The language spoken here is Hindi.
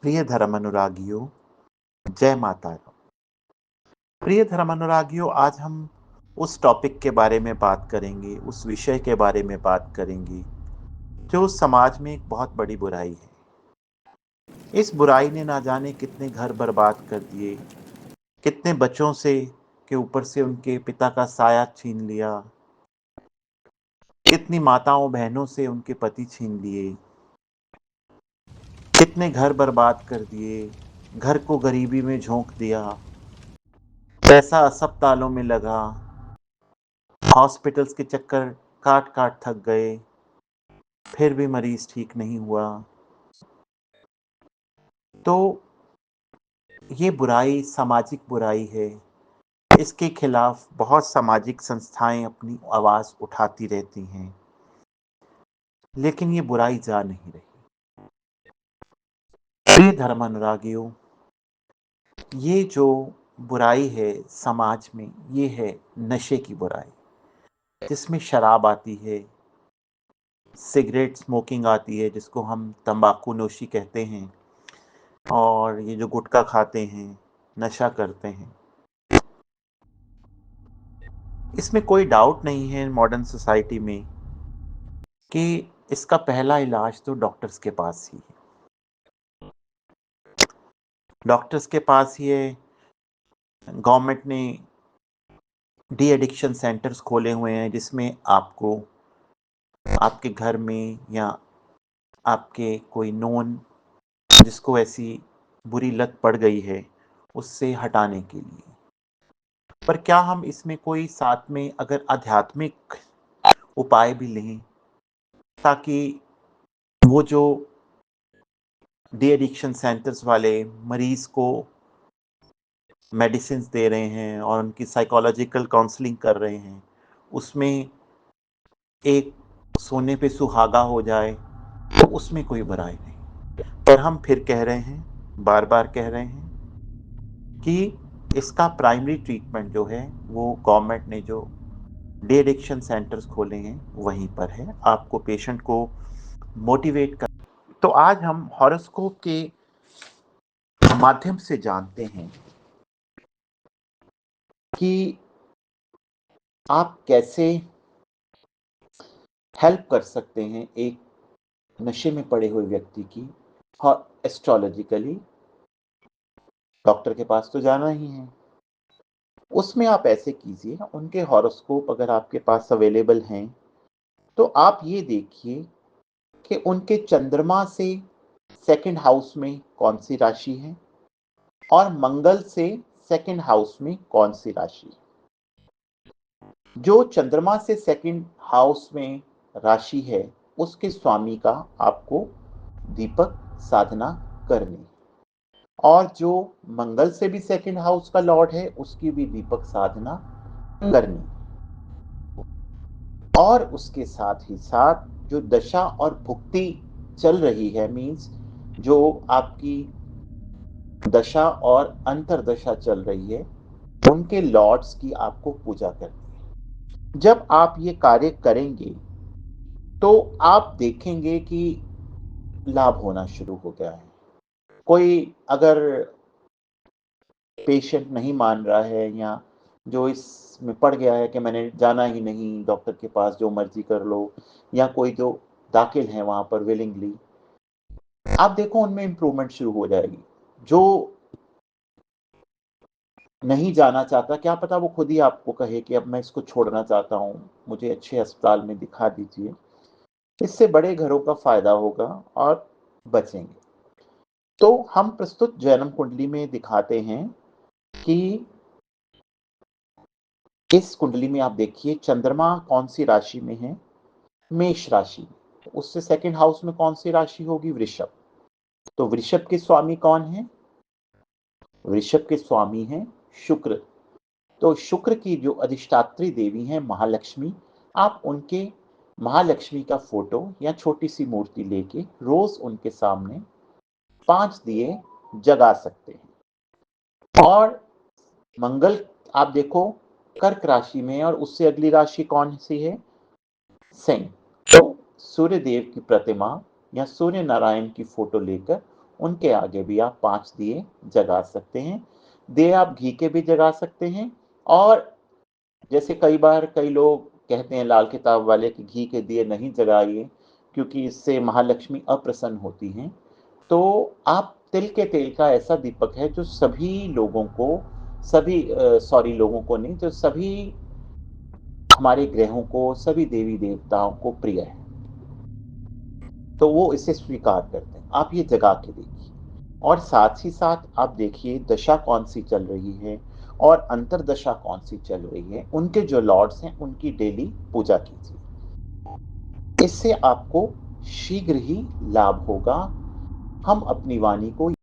प्रिय धर्मानुरागियों, जय माता दी। प्रिय धर्मानुरागियों, आज हम उस टॉपिक के बारे में बात करेंगे, उस विषय के बारे में बात करेंगे, जो समाज में एक बहुत बड़ी बुराई है। इस बुराई ने ना जाने कितने घर बर्बाद कर दिए, कितने बच्चों से के ऊपर से उनके पिता का साया छीन लिया, कितनी माताओं बहनों से उनके पति छीन लिए, कितने घर बर्बाद कर दिए, घर को गरीबी में झोंक दिया, पैसा अस्पतालों में लगा, हॉस्पिटल्स के चक्कर काट-काट थक गए, फिर भी मरीज ठीक नहीं हुआ। तो ये बुराई सामाजिक बुराई है। इसके खिलाफ बहुत सामाजिक संस्थाएँ अपनी आवाज़ उठाती रहती हैं, लेकिन ये बुराई जा नहीं रही। प्रिय धर्मानुरागियों, ये जो बुराई है समाज में, ये है नशे की बुराई, जिसमें शराब आती है, सिगरेट स्मोकिंग आती है जिसको हम तंबाकू नोशी कहते हैं, और ये जो गुटखा खाते हैं, नशा करते हैं। इसमें कोई डाउट नहीं है मॉडर्न सोसाइटी में कि इसका पहला इलाज तो डॉक्टर्स के पास ही है। डॉक्टर्स के पास ही है। गवर्नमेंट ने डी एडिक्शन सेंटर्स खोले हुए हैं जिसमें आपको आपके घर में या आपके कोई नोन जिसको ऐसी बुरी लत पड़ गई है, उससे हटाने के लिए। पर क्या हम इसमें कोई साथ में अगर आध्यात्मिक उपाय भी लें, ताकि वो जो डी एडिक्शन सेंटर्स वाले मरीज को मेडिसिन्स दे रहे हैं और उनकी साइकोलॉजिकल काउंसलिंग कर रहे हैं, उसमें एक सोने पे सुहागा हो जाए, तो उसमें कोई बुराई नहीं। पर हम फिर कह रहे हैं, बार-बार कह रहे हैं कि इसका प्राइमरी ट्रीटमेंट जो है, वो गवर्नमेंट ने जो डी एडिक्शन सेंटर्स खोले हैं, वहीं पर है। आपको पेशेंट को मोटिवेट कर। तो आज हम हॉरोस्कोप के माध्यम से जानते हैं कि आप कैसे हेल्प कर सकते हैं एक नशे में पड़े हुए व्यक्ति की। एस्ट्रोलॉजिकली डॉक्टर के पास तो जाना ही है। उसमें आप ऐसे कीजिए, उनके हॉरोस्कोप अगर आपके पास अवेलेबल हैं, तो आप ये देखिए कि उनके चंद्रमा से सेकंड हाउस में कौन सी राशि है और मंगल से सेकंड हाउस में कौन सी राशि है। जो चंद्रमा से सेकंड हाउस में राशि है, उसके स्वामी का आपको दीपक साधना करनी, और जो मंगल से भी सेकंड हाउस का लॉर्ड है, उसकी भी दीपक साधना करनी। और उसके साथ ही साथ जो दशा और भुक्ति चल रही है, मीन्स जो आपकी दशा और अंतरदशा चल रही है, उनके लॉर्ड्स की आपको पूजा करनी है। जब आप ये कार्य करेंगे, तो आप देखेंगे कि लाभ होना शुरू हो गया है। कोई अगर पेशेंट नहीं मान रहा है, या जो इसमें पड़ गया है कि मैंने जाना ही नहीं डॉक्टर के पास, जो मर्जी कर लो, या कोई जो दाखिल है वहां पर विलिंगली, आप देखो उनमें इंप्रूवमेंट शुरू हो जाएगी। जो नहीं जाना चाहता, क्या पता वो खुद ही आपको कहे कि अब मैं इसको छोड़ना चाहता हूँ, मुझे अच्छे अस्पताल में दिखा दीजिए। इससे बड़े घरों का फायदा होगा और बचेंगे। तो हम प्रस्तुत जन्म कुंडली में दिखाते हैं कि इस कुंडली में आप देखिए चंद्रमा कौन सी राशि में है, मेष राशि। उससे सेकंड हाउस में कौन सी राशि होगी, वृषभ। तो वृषभ के स्वामी कौन है, वृषभ के स्वामी हैं शुक्र। तो शुक्र की जो अधिष्ठात्री देवी हैं महालक्ष्मी, आप उनके महालक्ष्मी का फोटो या छोटी सी मूर्ति लेके रोज उनके सामने 5 दिए जगा सकते हैं। और मंगल आप देखो कर्क राशि में है, और उससे अगली राशि कौन सी है, सिंह। तो सूर्य देव की प्रतिमा या सूर्य नारायण की फोटो लेकर उनके आगे भी आप 5 दिए जगा सकते हैं। दिए आप घी के भी जगा सकते हैं और जैसे कई बार कई लोग कहते हैं लाल किताब वाले कि घी के दिए नहीं जगाइए क्योंकि इससे महालक्ष्मी अप्रसन्न होती हैं। तो आप तिल के तेल का ऐसा दीपक है जो सभी लोगों को सॉरी लोगों को नहीं, जो सभी हमारे ग्रहों को, सभी देवी-देवताओं को प्रिय है। तो वो इसे स्वीकार करते हैं। आप ये जगा के देखिए और साथ ही साथ आप देखिए दशा कौन-सी चल रही है और अंतर्दशा कौन-सी चल रही है। उनके जो लॉर्ड्स हैं, उनकी डेली पूजा कीजिए। इससे आपको शीघ्र ही लाभ होगा। हम अपनी वाणी को